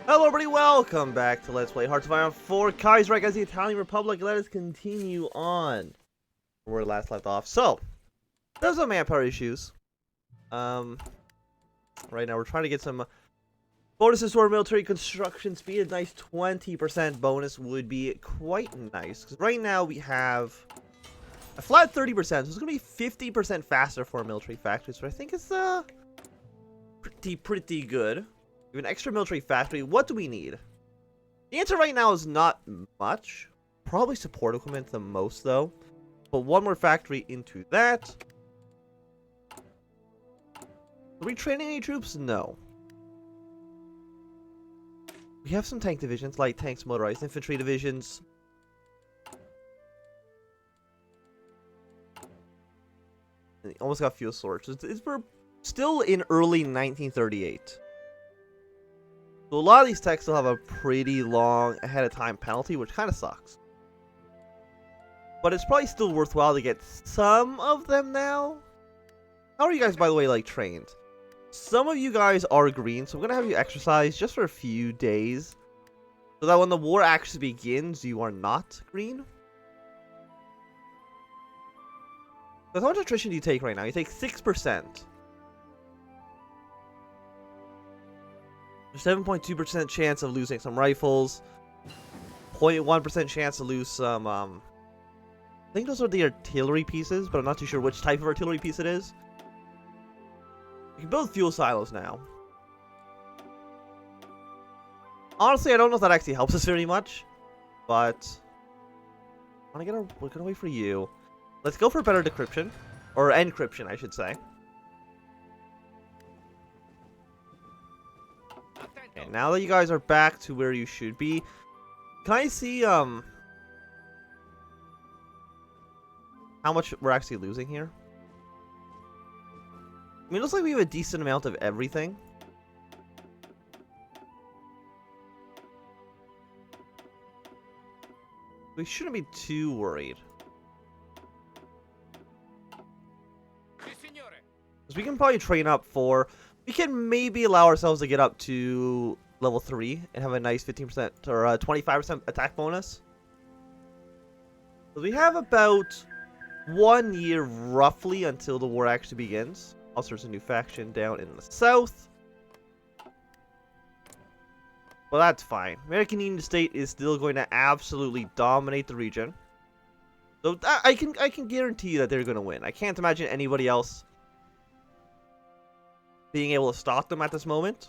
Hello everybody, welcome back to Let's Play Hearts of Iron 4 Kaiserreich as the Italian Republic. Let us continue on where we last left off. So, there's some manpower issues. Right now we're trying to get some bonuses to our military construction speed. A nice 20% bonus would be quite nice. Because right now we have a flat 30%, so it's going to be 50% faster for our military factories. So I think it's pretty good. We have an extra military factory. What do we need? The answer right now is not much. Probably support equipment the most, though. But one more factory into that. Are we training any troops? No. We have some tank divisions, light tanks, motorized infantry divisions. And almost got fuel storage. We're still in early 1938. So a lot of these techs still have a pretty long ahead of time penalty, which kind of sucks. But it's probably still worthwhile to get some of them now. How are you guys, by the way, like trained? Some of you guys are green, so I'm going to have you exercise just for a few days. So that when the war actually begins, you are not green. So how much attrition do you take right now? You take 6%. 7.2% chance of losing some rifles. 0.1% chance to lose some, I think those are the artillery pieces, but I'm not too sure which type of artillery piece it is. You can build fuel silos now. Honestly, I don't know if that actually helps us very much, but we're gonna wait for you. Let's go for better decryption, or encryption, I should say. Okay, now that you guys are back to where you should be, can I see how much we're actually losing here? I mean, it looks like we have a decent amount of everything. We shouldn't be too worried. Because we can probably train up for... We can maybe allow ourselves to get up to level 3 and have a nice 15% or 25% attack bonus. So we have about 1 year roughly until the war actually begins. Also, there's a new faction down in the south. Well, that's fine. American Union State is still going to absolutely dominate the region. So I can guarantee that they're going to win. I can't imagine anybody else being able to stop them at this moment.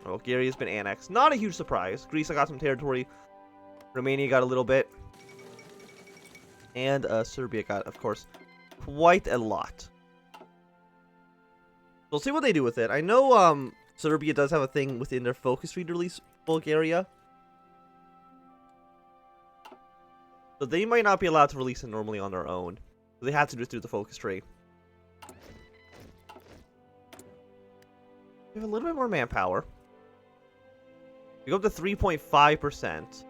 Bulgaria has been annexed. Not a huge surprise. Greece got some territory. Romania got a little bit. And Serbia got, of course, quite a lot. We'll see what they do with it. I know Serbia does have a thing within their focus tree to release Bulgaria. So they might not be allowed to release it normally on their own. So they have to just do the focus tree. We have a little bit more manpower. We go up to 3.5%.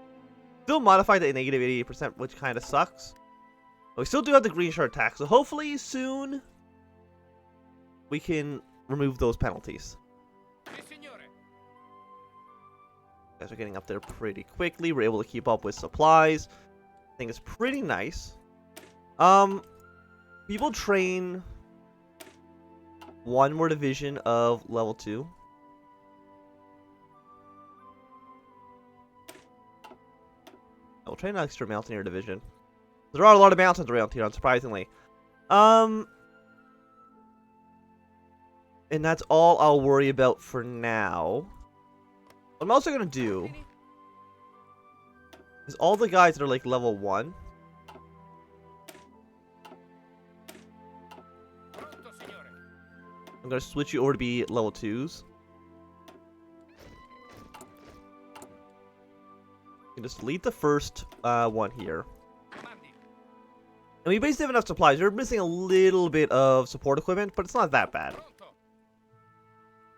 Still modified to negative 88%, which kind of sucks. But we still do have the green shirt tax, so hopefully soon we can remove those penalties. You guys are getting up there pretty quickly. We're able to keep up with supplies. I think it's pretty nice. People train one more division of level 2. We'll train an extra mountaineer division. There are a lot of mountains around here, unsurprisingly. And that's all I'll worry about for now. What I'm also going to do is all the guys that are like level 1. I'm going to switch you over to be level 2s. You can just delete the first one here. And we basically have enough supplies. We're missing a little bit of support equipment, but it's not that bad.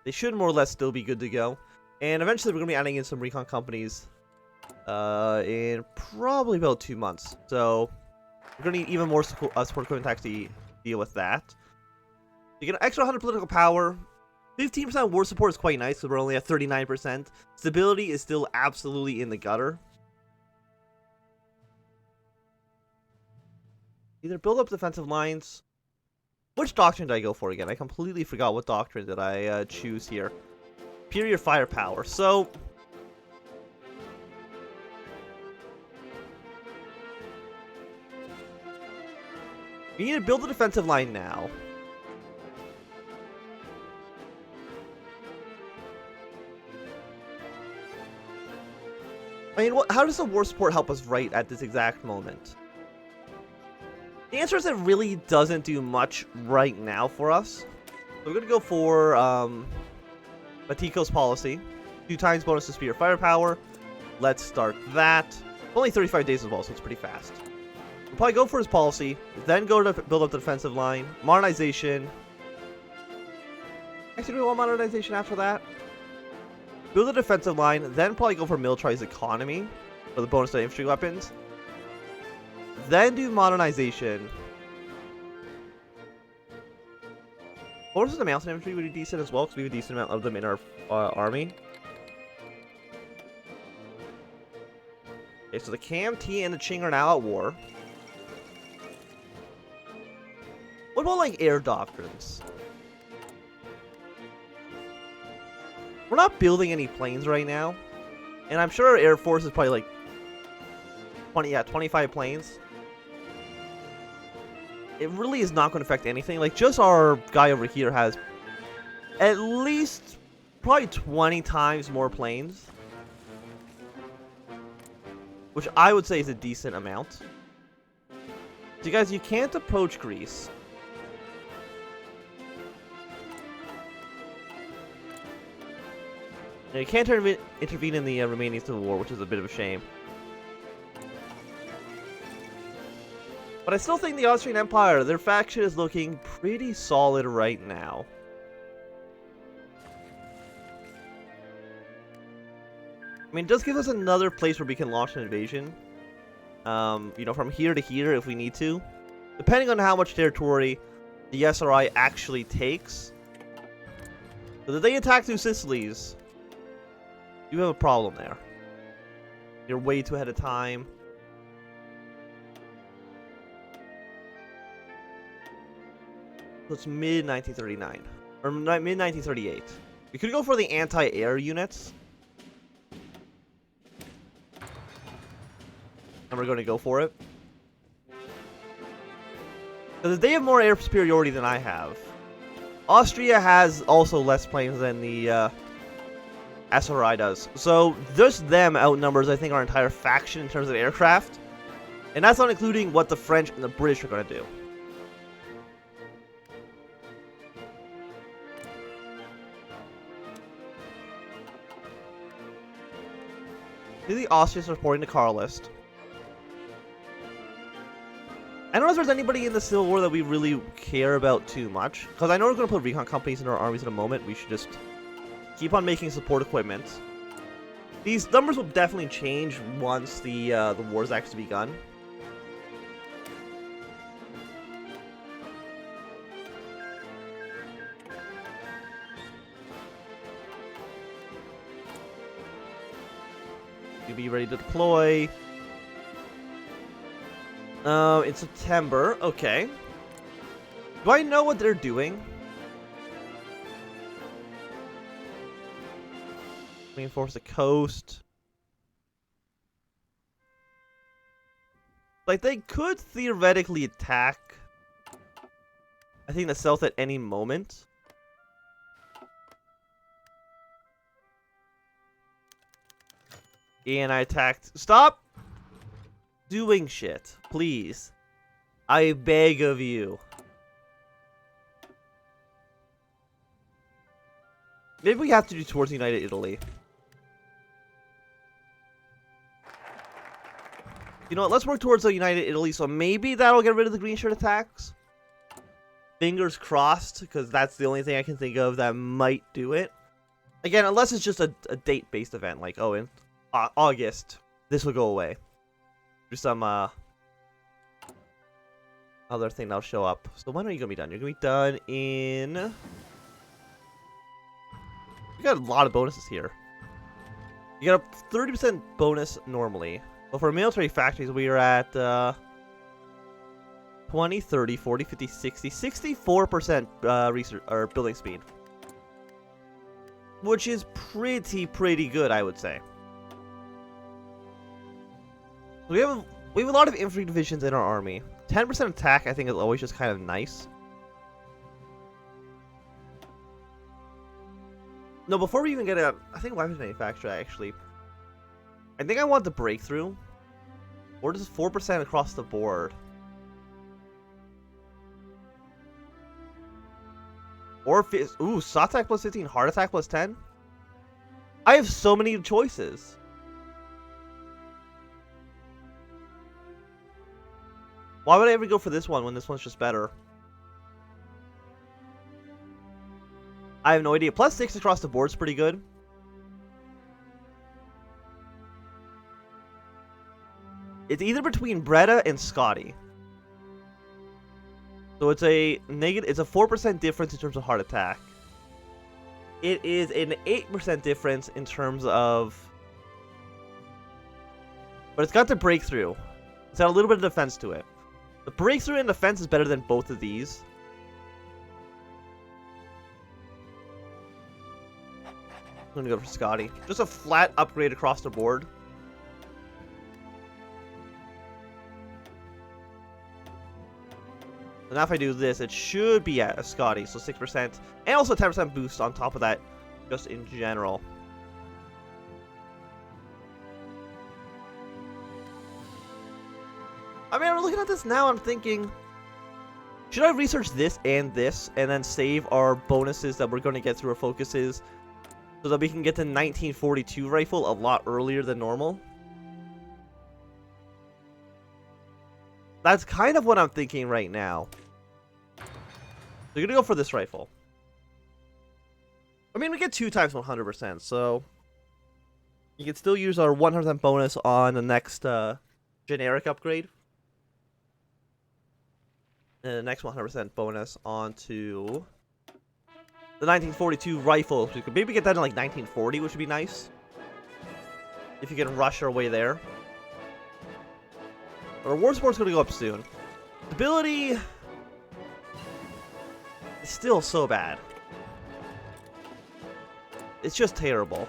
They should more or less still be good to go. And eventually we're going to be adding in some recon companies in probably about 2 months. So we're going to need even more support equipment to actually deal with that. You get an extra 100 political power. 15% war support is quite nice, so we're only at 39%. Stability is still absolutely in the gutter. Either build up defensive lines. Which doctrine did I go for again? I completely forgot what doctrine did I choose here. Superior firepower. So we need to build a defensive line now. I mean, how does the war support help us right at this exact moment? The answer is it really doesn't do much right now for us. So we're going to go for Matiko's policy. 2 times bonus to superior firepower. Let's start that. Only 35 days as well, so it's pretty fast. We'll probably go for his policy, then go to build up the defensive line. Modernization. Actually, do we want modernization after that? Build a defensive line, then probably go for militarized economy for the bonus to infantry weapons. Then do modernization. Bonuses to mountain infantry would be decent as well, because we have a decent amount of them in our army. Okay, so the Cam, T, and the Qing are now at war. What about, like, air doctrines? We're not building any planes right now. And I'm sure our Air Force is probably, like, 25 planes. It really is not going to affect anything. Like, just our guy over here has at least probably 20 times more planes. Which I would say is a decent amount. So you guys, you can't approach Greece. And you can't intervene in the Romanian Civil War, which is a bit of a shame. But I still think the Austrian Empire, their faction is looking pretty solid right now. I mean, just give us another place where we can launch an invasion. You know, from here to here if we need to. Depending on how much territory the SRI actually takes. So if they attack through Sicily's, you have a problem there. You're way too ahead of time. So it's mid-1939. Or mid-1938. We could go for the anti-air units. And we're going to go for it. Because they have more air superiority than I have. Austria has also less planes than the SRI does. So just them outnumbers, I think, our entire faction in terms of aircraft. And that's not including what the French and the British are going to do. The Austrians are supporting the Car list. I don't know if there's anybody in the Civil War that we really care about too much. Because I know we're going to put recon companies in our armies in a moment. We should just keep on making support equipment. These numbers will definitely change once the war's actually begun. You'll be ready to deploy. In September. Okay. Do I know what they're doing? Reinforce the coast. Like, they could theoretically attack, I think, the south at any moment. And I attacked. Stop doing shit, please. I beg of you. Maybe we have to do towards United Italy. You know what? Let's work towards the United Italy, so maybe that'll get rid of the green shirt attacks. Fingers crossed, because that's the only thing I can think of that might do it. Again, unless it's just a date-based event, like, oh, in August, this will go away. There's some other thing that'll show up. So when are you going to be done? You're going to be done in We got a lot of bonuses here. You get a 30% bonus normally. But for military factories, we are at 20, 30, 40, 50, 60, 64% research or building speed. Which is pretty good, I would say. We have a lot of infantry divisions in our army. 10% attack, I think, is always just kind of nice. No, before we even get a, I think weapons manufacturer actually. I think I want the breakthrough. Or just 4% across the board. Or ooh, SOT attack plus 15, heart attack plus 10. I have so many choices. Why would I ever go for this one when this one's just better? I have no idea. Plus 6 across the board is pretty good. It's either between Breda and Scotty. So it's a negative. It's a 4% difference in terms of heart attack. It is an 8% difference in terms of. But it's got the breakthrough. It's got a little bit of defense to it. The breakthrough and defense is better than both of these. I'm gonna go for Scotty. Just a flat upgrade across the board. And now if I do this, it should be at a Scotty, so 6%. And also a 10% boost on top of that, just in general. I mean, I'm looking at this now, I'm thinking, should I research this, and then save our bonuses that we're going to get through our focuses, so that we can get the 1942 rifle a lot earlier than normal? That's kind of what I'm thinking right now. We're going to go for this rifle. I mean, we get 2 times 100%, so you can still use our 100% bonus on the next generic upgrade. And the next 100% bonus onto the 1942 rifle. We could maybe get that in like 1940, which would be nice. If you can rush our way there. But our war support's going to go up soon. Stability is still so bad. It's just terrible.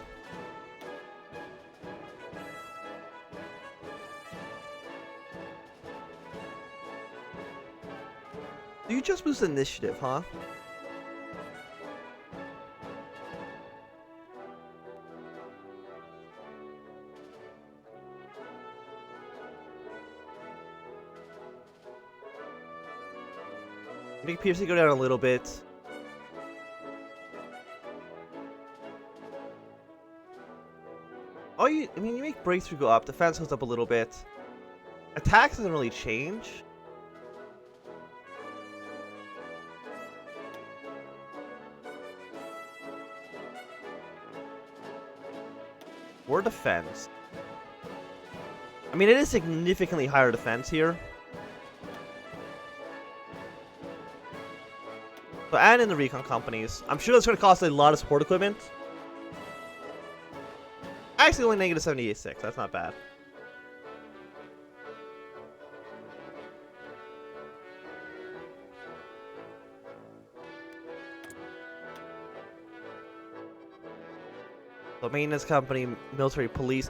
You just boost initiative, huh? Make piercing go down a little bit. I mean, you make breakthrough go up, defense goes up a little bit. Attack doesn't really change. Or defense. I mean, it is significantly higher defense here. So add in the recon companies. I'm sure that's going to cost a lot of support equipment. Actually, only negative 78.6. That's not bad. So maintenance company, military police.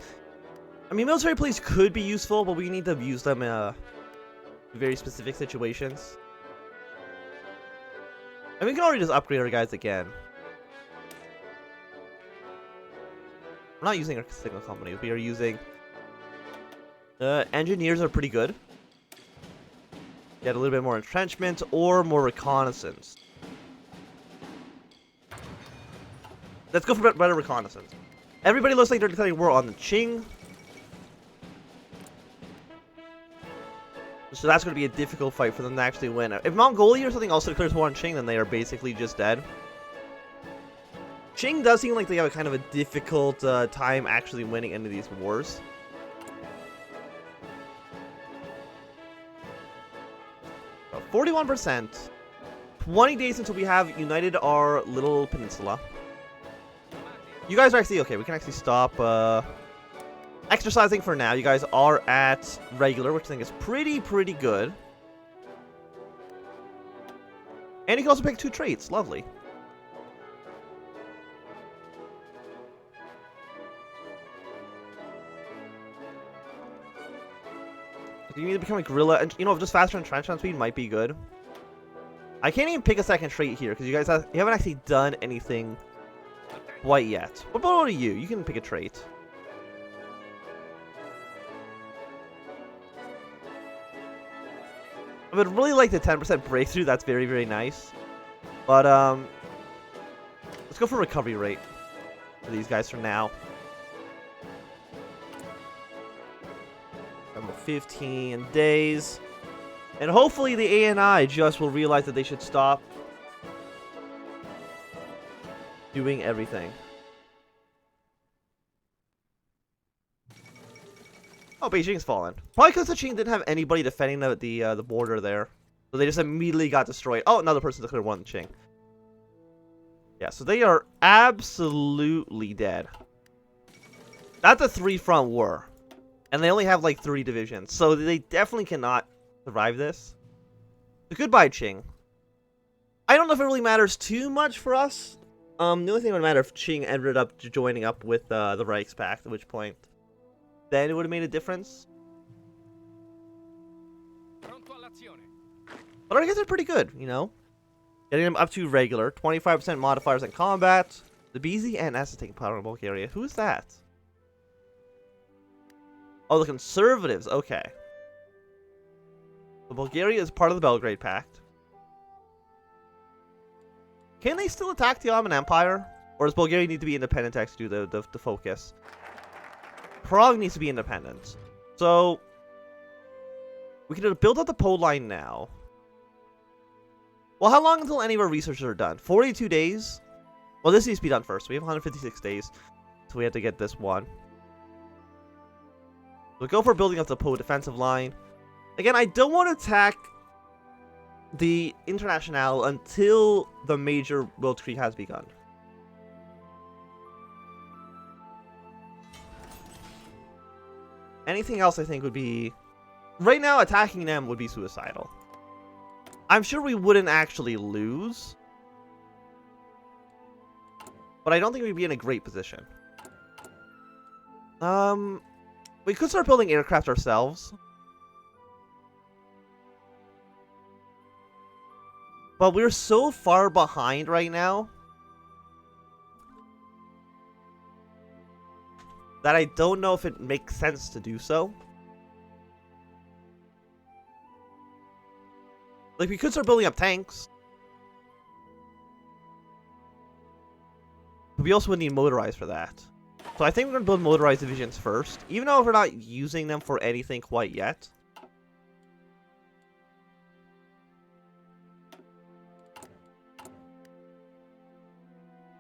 I mean, military police could be useful, but we need to use them in very specific situations. And we can already just upgrade our guys again. We're not using our signal companies. We are using... engineers are pretty good. Get a little bit more entrenchment or more reconnaissance. Let's go for better reconnaissance. Everybody looks like they're declaring war on the Qing. So that's going to be a difficult fight for them to actually win. If Mongolia or something also declares war on Qing, then they are basically just dead. Qing does seem like they have a kind of a difficult time actually winning any of these wars. So 41%. 20 days until we have united our little peninsula. You guys are actually okay. We can actually stop exercising for now. You guys are at regular, which I think is pretty good. And you can also pick 2 traits. Lovely. You need to become a gorilla, and you know, just faster entrenchment speed might be good. I can't even pick a second trait here because you guys you haven't actually done anything quite yet. What about you? You can pick a trait. I would really like the 10% breakthrough. That's very nice. But let's go for recovery rate for these guys for now. 15 days. And hopefully the ANI just will realize that they should stop doing everything. Oh, Beijing's fallen. Probably because the Qing didn't have anybody defending the border there. So they just immediately got destroyed. Oh, another person declared war on the Qing. Yeah, so they are absolutely dead. That's a 3-front war. And they only have like 3 divisions. So they definitely cannot survive this. So goodbye, Qing. I don't know if it really matters too much for us. The only thing that would matter if Qing ended up joining up with the Reichspakt, at which point then it would have made a difference. But I guess they're pretty good, you know? Getting them up to regular. 25% modifiers in combat. The BZNS is taking power in Bulgaria. Who's that? Oh, the Conservatives. Okay. So Bulgaria is part of the Belgrade Pact. Can they still attack the Ottoman Empire? Or does Bulgaria need to be independent to actually do the focus? Prague needs to be independent. So we can build up the pole line now. Well, how long until any of our researches are done? 42 days? Well, this needs to be done first. We have 156 days. So we have to get this one. We'll go for building up the Po defensive line. Again, I don't want to attack the Internationale until the major Blitzkrieg has begun. Anything else I think would be... Right now, attacking them would be suicidal. I'm sure we wouldn't actually lose. But I don't think we'd be in a great position. We could start building aircraft ourselves. But we're so far behind right now that I don't know if it makes sense to do so. Like, we could start building up tanks. But we also would need motorized for that. So I think we're going to build motorized divisions first, even though we're not using them for anything quite yet.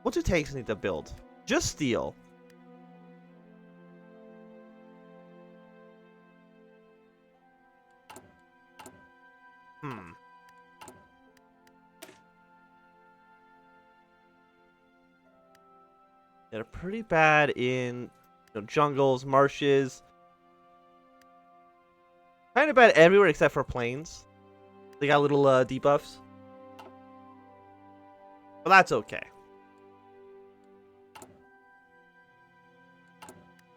What do tanks need to build? Just steel. They're pretty bad in jungles, marshes. Kind of bad everywhere except for plains. They got little debuffs. But that's okay.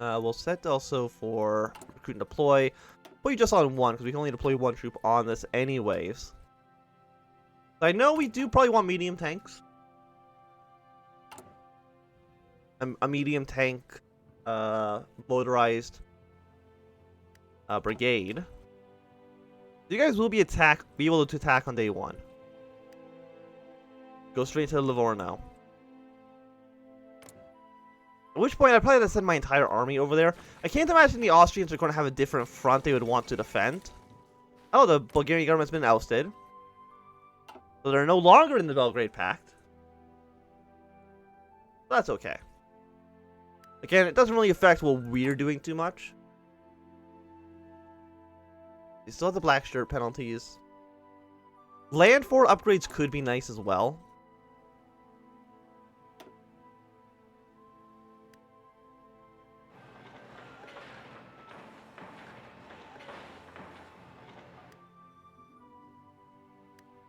We'll set also for recruit and deploy. Put you just on 1 because we can only deploy 1 troop on this anyways. I know we do probably want medium tanks. A medium tank motorized brigade. You guys will be able to attack on day 1. Go straight to Livorno. At which point I'd probably have to send my entire army over there. I can't imagine the Austrians are going to have a different front they would want to defend. Oh, the Bulgarian government's been ousted. So they're no longer in the Belgrade Pact. That's okay. Again, it doesn't really affect what we're doing too much. You still have the black shirt penalties. Land fort upgrades could be nice as well.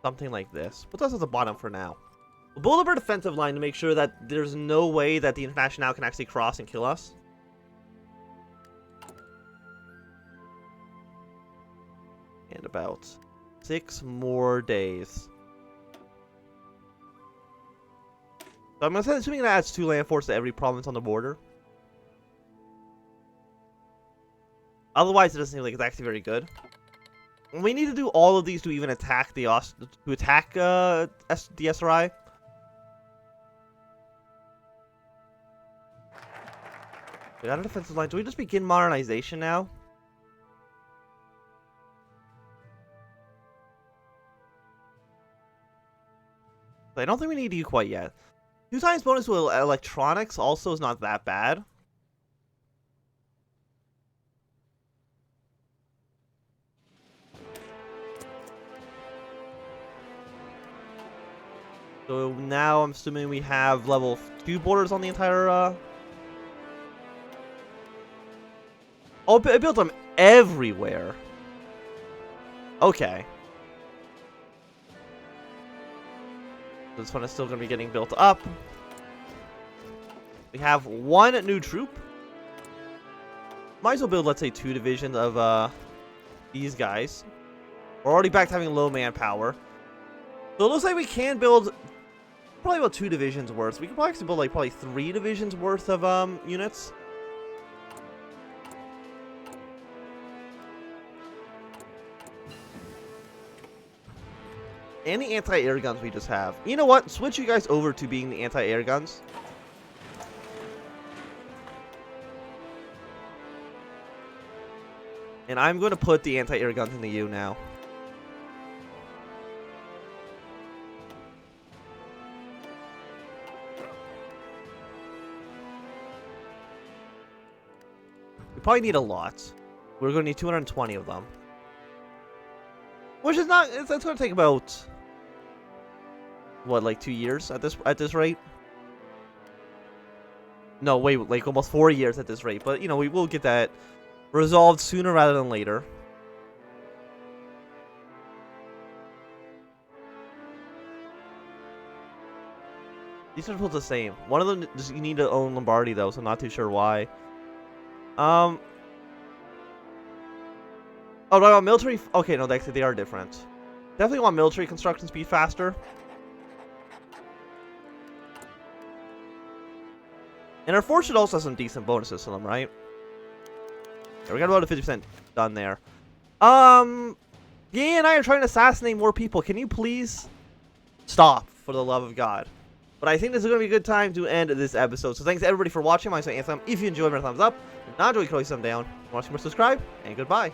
Something like this. Put us at the bottom for now. We'll build up our defensive line to make sure that there's no way that the International can actually cross and kill us. And about 6 more days. So I'm assuming that adds 2 land forts to every province on the border. Otherwise, it doesn't seem like it's actually very good. We need to do all of these to even attack the SRI. We got a defensive line. Do we just begin modernization now? I don't think we need you quite yet. 2 times bonus to electronics also is not that bad. So now I'm assuming we have level 2 borders on the entire Oh, I built them everywhere. Okay. This one is still going to be getting built up. We have 1 new troop. Might as well build, let's say, 2 divisions of these guys. We're already back to having low manpower. So it looks like we can build probably about 2 divisions worth. We could probably actually build like probably 3 divisions worth of units. And the anti-air guns we just have. You know what? Switch you guys over to being the anti-air guns. And I'm going to put the anti-air guns in the U now. We probably need a lot. We're going to need 220 of them. Which is not, it's going to take about, what, like 2 years at this rate? No, wait, like almost 4 years at this rate. But, you know, we will get that resolved sooner rather than later. These are both the same. One of them, you need to own Lombardy, though, so I'm not too sure why. Oh, do I want military? Okay, no, actually, they are different. Definitely want military construction speed faster. And our force should also have some decent bonuses to them, right? Yeah, we got about a 50% done there. Yeah, and I are trying to assassinate more people. Can you please stop, for the love of God? But I think this is going to be a good time to end this episode. So thanks everybody for watching. My name is Anthem. If you enjoyed, remember thumbs up. If not, enjoy, you can always thumb down. Want to subscribe, and goodbye.